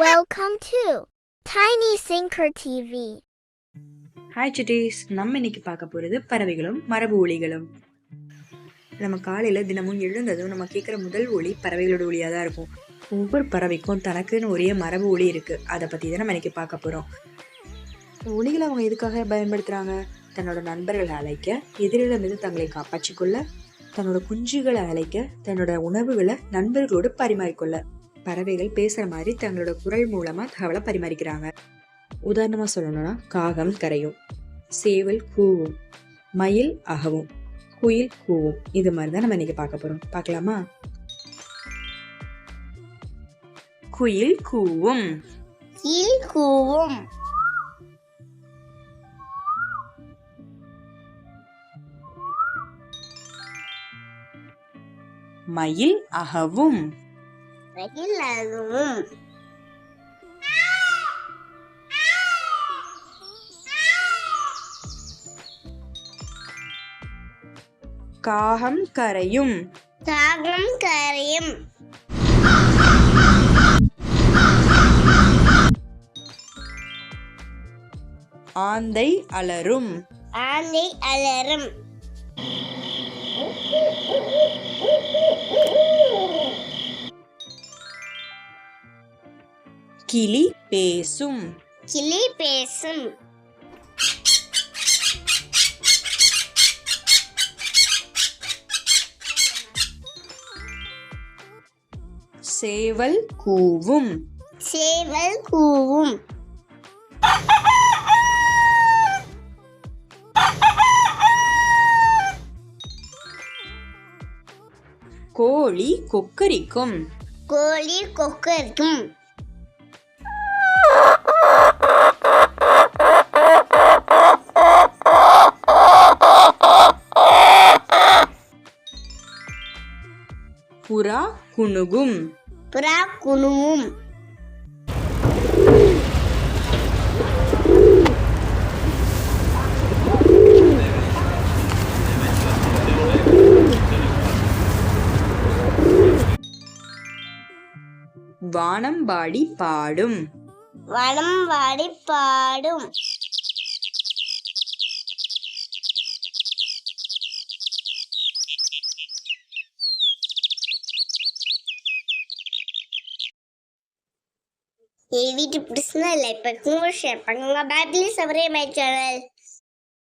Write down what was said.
Welcome to Tiny Sinker TV. Hi cities, நம்ம இன்னைக்கு பார்க்க போகிறது பறவைகளும் மரபு ஒலிகளும். நம்ம காலையில் தினமும் எழுந்ததும் நம்ம கேட்குற முதல் ஒலி பறவைகளோட ஒலியாக தான் இருக்கும். ஒவ்வொரு பறவைக்கும் தனக்குன்னு ஒரே மரபு ஒலி இருக்குது. அதை பற்றி தான் நம்ம இன்னைக்கு பார்க்க போகிறோம். ஒலிகளை அவங்க எதுக்காக பயன்படுத்துகிறாங்க? தன்னோட நண்பர்களை அழைக்க, எதிரிடமிருந்து தங்களை காப்பாற்றிக்கொள்ள, தன்னோட குஞ்சுகளை அழைக்க, தன்னோட உணவுகளை நண்பர்களோடு பரிமாறிக்கொள்ள. பறவைகள் பேசுகிற மாதிரி தங்களோட குரல் மூலமாக தகவலை பரிமாறிக்கிறாங்க. உதாரணமாக சொல்லணும்னா, காகம் கரையும், சேவல் கூவும், மயில் அகவும், குயில் கூவும். இது மாதிரி தான் நம்ம இன்னைக்கு பார்க்க போறோம். பார்க்கலாமா? குயில் கூவும். குயில் கூவும். மயில் அகவும். மயில் அகவும். காகம் கரையும். காகம் கரையும். ஆந்தை அலறும். ஆந்தை அலறும். கிளி பேசும். கிளி பேசும். சேவல் கூவும். சேவல் கூவும். கோழி கொக்கரிக்கும். கோழி கொக்கரிக்கும். புறா குணுகும். புறா குணுவும். வானம்பாடி பாடும். வானம்பாடி பாடும். வீடியோ பிடிச்சிருந்தா லைக் பண்ணுங்க, ஷேர் பண்ணுங்க. பாய், ப்ளீஸ் சப்ஸ்கிரைப் மை சேனல்.